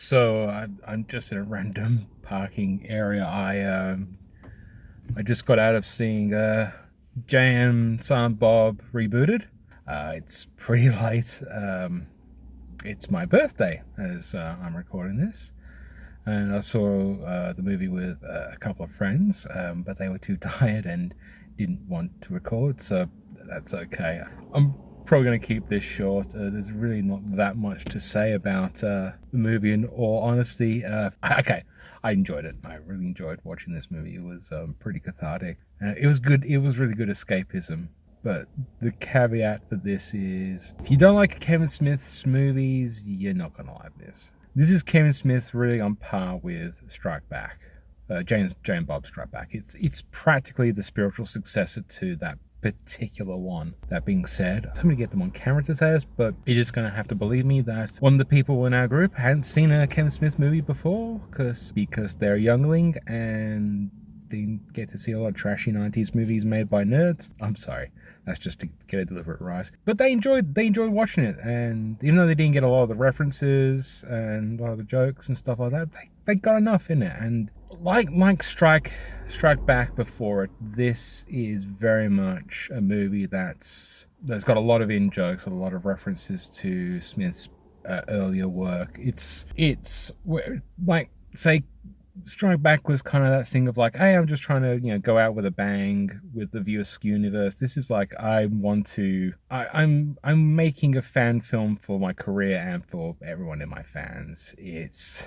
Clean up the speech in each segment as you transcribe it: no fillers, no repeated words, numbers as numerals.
I'm just in a random parking area. I just got out of seeing JM Silent Bob Rebooted. It's pretty late. It's my birthday as I'm recording this, and I saw the movie with a couple of friends, but they were too tired and didn't want to record, so that's okay. I'm probably going to keep this short. There's really not that much to say about the movie, in all honesty. Okay, I enjoyed it. I really enjoyed watching this movie. It was pretty cathartic. It was good. It was really good escapism. But the caveat for this is, if you don't like Kevin Smith's movies, you're not going to like this. This is Kevin Smith really on par with Strike Back. Jane Bob Strike Back. It's practically the spiritual successor to that particular one. That being said, I'm going to get them on camera to say this, but you're just going to have to believe me that one of the people in our group hadn't seen a Kevin Smith movie before because they're a youngling and they get to see a lot of trashy 90s movies made by nerds. I'm sorry. That's just to get a deliberate rise. But they enjoyed watching it, and even though they didn't get a lot of the references and a lot of the jokes and stuff like that, they got enough in it. And like Strike Back before it, this is very much a movie that's got a lot of in jokes, a lot of references to Smith's earlier work. It's like, say, Strike Back was kind of that thing of like, hey, I'm just trying to, go out with a bang with the View Askew universe. This is like, I'm making a fan film for my career and for everyone in my fans. It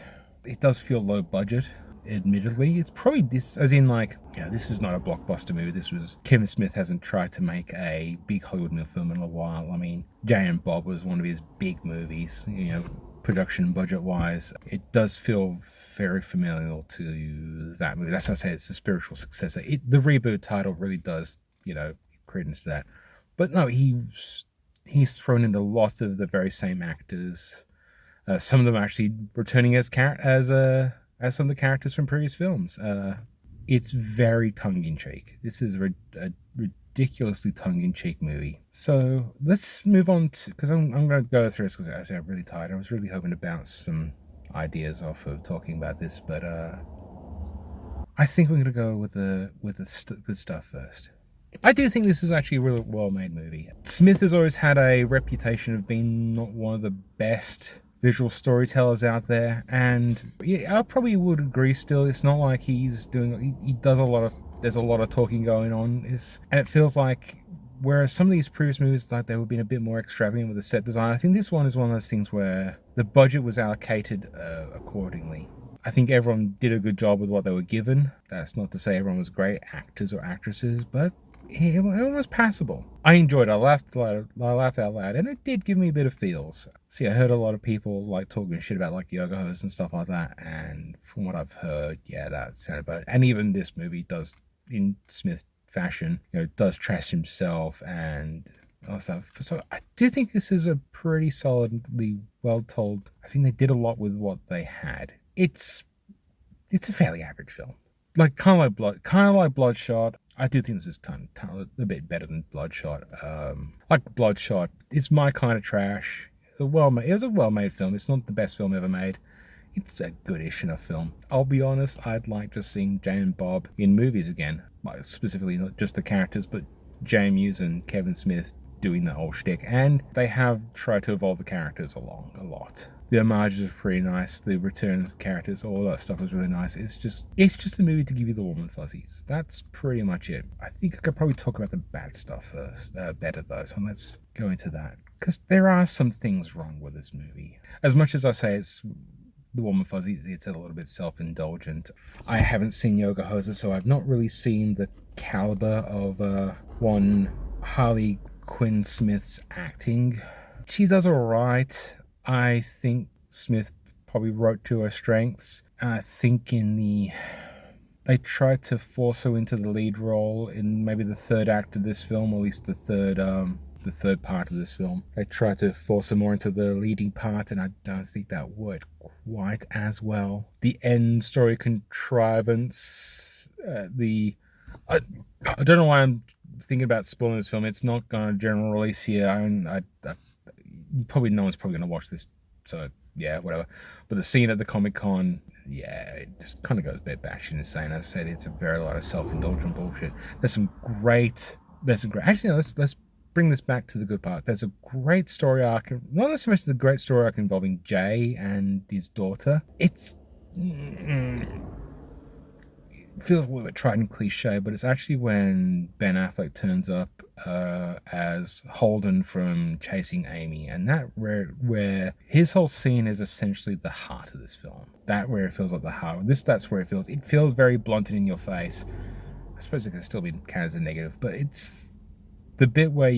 does feel low budget, admittedly. It's probably this, as in like, this is not a blockbuster movie. Kevin Smith hasn't tried to make a big Hollywood film in a while. I mean, Jay and Bob was one of his big movies, production budget wise. It does feel very familiar to that movie. That's why I say it's a spiritual successor. The reboot title really does, credence to that. But no, he's thrown in a lot of the very same actors. Some of them actually returning as some of the characters from previous films. It's very tongue-in-cheek. This is a ridiculously tongue-in-cheek movie. So let's move on to, because I'm going to go through this because I said I'm really tired. I was really hoping to bounce some ideas off of talking about this, but I think we're going to go with the good stuff first. I do think this is actually a really well-made movie. Smith has always had a reputation of being not one of the best visual storytellers out there, and yeah, I probably would agree still. It's not like he's doing, he does there's a lot of talking going on, and it feels like, whereas some of these previous movies, like, they were being a bit more extravagant with the set design, I think this one is one of those things where the budget was allocated accordingly. I think everyone did a good job with what they were given. That's not to say everyone was great actors or actresses, but it was passable. I enjoyed it. I laughed out loud, and it did give me a bit of feels. See, I heard a lot of people like talking shit about like yoga hose and stuff like that, and from what I've heard, yeah, that sounded bad. And even this movie does, in Smith fashion, does trash himself and all stuff. So I do think this is a pretty solidly well told. I think they did a lot with what they had. It's a fairly average film, like kind of like Bloodshot. I do think this is a bit better than Bloodshot. Like Bloodshot, it's my kind of trash. It was a well-made film. It's not the best film ever made. It's a goodish enough film. I'll be honest, I'd like just seeing Jay and Bob in movies again. Specifically, not just the characters, but James and Kevin Smith doing the whole shtick. And they have tried to evolve the characters along a lot. The homages are pretty nice. The return of the characters, all that stuff is really nice. It's just a movie to give you the warm and fuzzies. That's pretty much it. I think I could probably talk about the bad stuff first, better though. So let's go into that, because there are some things wrong with this movie. As much as I say it's the warm and fuzzies, it's a little bit self-indulgent. I haven't seen Yoga Hoses, so I've not really seen the caliber of one Harley Quinn Smith's acting. She does alright. I think Smith probably wrote to her strengths. I think they tried to force her into the lead role in maybe the third act of this film, or at least the third part of this film. They tried to force her more into the leading part, and I don't think that worked quite as well. The end story contrivance, I don't know why I'm thinking about spoiling this film. It's not going to general release here. You probably, no one's probably going to watch this, so yeah, whatever. But the scene at the Comic-Con, yeah, it just kind of goes bed bashing insane. As I said, it's a very lot of self-indulgent bullshit. Actually, no, let's bring this back to the good part. There's a great story arc, not necessarily the great story arc involving Jay and his daughter. It's it feels a little bit tried and cliche, but it's actually when Ben Affleck turns up as Holden from Chasing Amy, and that where his whole scene is essentially the heart of this film. That where it feels like the heart. That's where it feels very blunt and in your face. I suppose it can still be counted as a negative, but it's the bit where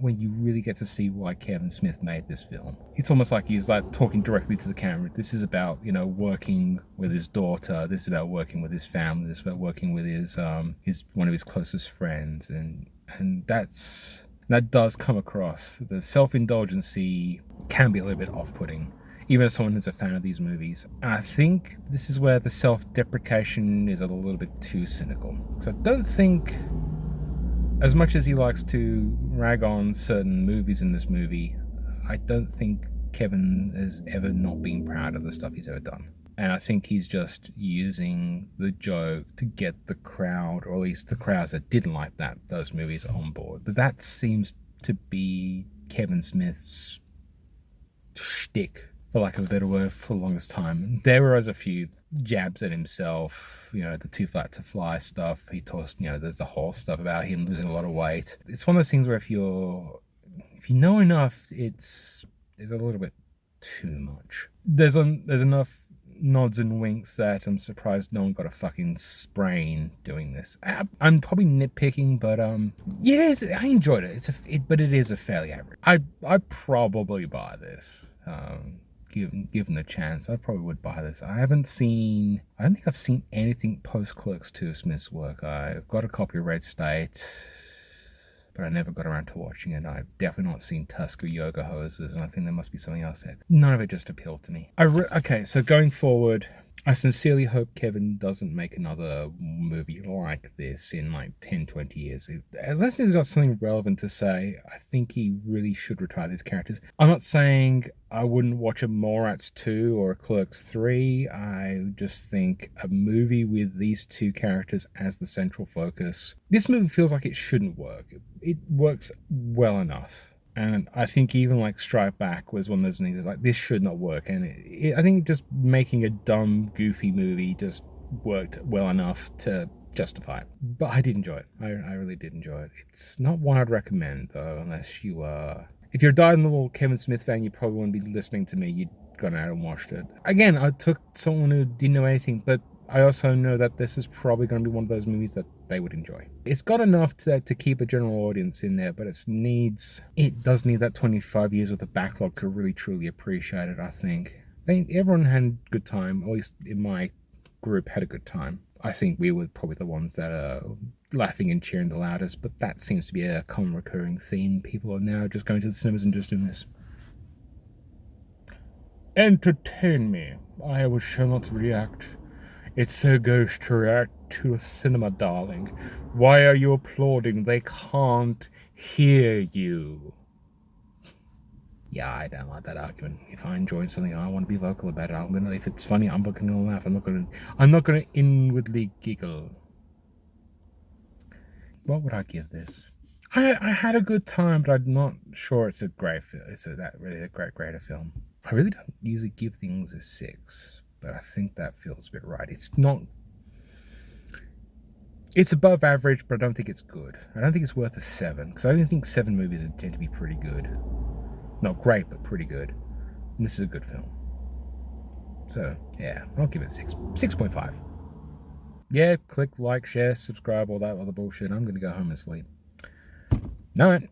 when you really get to see why Kevin Smith made this film. It's almost like he's like talking directly to the camera. This is about, working with his daughter. This is about working with his family. This is about working with his one of his closest friends, and that does come across. The self-indulgency can be a little bit off-putting, even as someone who's a fan of these movies. And I think this is where the self-deprecation is a little bit too cynical. Because I don't think, as much as he likes to rag on certain movies in this movie, I don't think Kevin has ever not been proud of the stuff he's ever done. And I think he's just using the joke to get the crowd, or at least the crowds that didn't like those movies, on board. But that seems to be Kevin Smith's shtick, for lack of a better word, for the longest time. There was a few jabs at himself, the Too Fat to Fly stuff. He tossed, there's the whole stuff about him losing a lot of weight. It's one of those things where if you know enough, it's a little bit too much. There's enough nods and winks that I'm surprised no one got a fucking sprain doing this. I'm probably nitpicking, but it is. I enjoyed it. But it is a fairly average. I probably buy this. Given the chance, I probably would buy this. I don't think I've seen anything post Clerks 2 of Smith's work. I've got a copy of Red State, but I never got around to watching it. I've definitely not seen Tusk or Yoga Hoses, and I think there must be something else there. None of it just appealed to me. Okay, so going forward, I sincerely hope Kevin doesn't make another movie like this in like 10, 20 years. Unless he's got something relevant to say, I think he really should retire these characters. I'm not saying I wouldn't watch a Mallrats 2 or a Clerks 3. I just think a movie with these two characters as the central focus, this movie feels like it shouldn't work. It works well enough. And I think even like Strike Back was one of those things like, this should not work. And I think just making a dumb, goofy movie just worked well enough to justify it. But I did enjoy it. I really did enjoy it. It's not one I'd recommend, though, unless you are... If you're a dyed-in-the-wool Kevin Smith fan, you probably wouldn't be listening to me. You'd gone out and watched it. Again, I took someone who didn't know anything, but I also know that this is probably going to be one of those movies that they would enjoy. It's got enough to keep a general audience in there, but it does need that 25 years with a backlog to really truly appreciate it, I think. Everyone had a good time, at least in my group had a good time. I think we were probably the ones that are laughing and cheering the loudest, but that seems to be a common recurring theme. People are now just going to the cinemas and just doing this. Entertain me. I shall not react. It's so gauche to react to a cinema, darling. Why are you applauding? They can't hear you. Yeah, I don't like that argument. If I enjoy something, I want to be vocal about it. If it's funny, I'm not going to laugh. I'm not going to inwardly giggle. What would I give this? I had a good time, but I'm not sure it's a great film. Really a greater film. I really don't usually give things a 6. But I think that feels a bit right. It's above average, but I don't think it's good. I don't think it's worth a 7, because I don't think 7 movies tend to be pretty good. Not great, but pretty good. And this is a good film. So, yeah, I'll give it 6. 6.5. Yeah, click, like, share, subscribe, all that other bullshit. I'm going to go home and sleep. Night.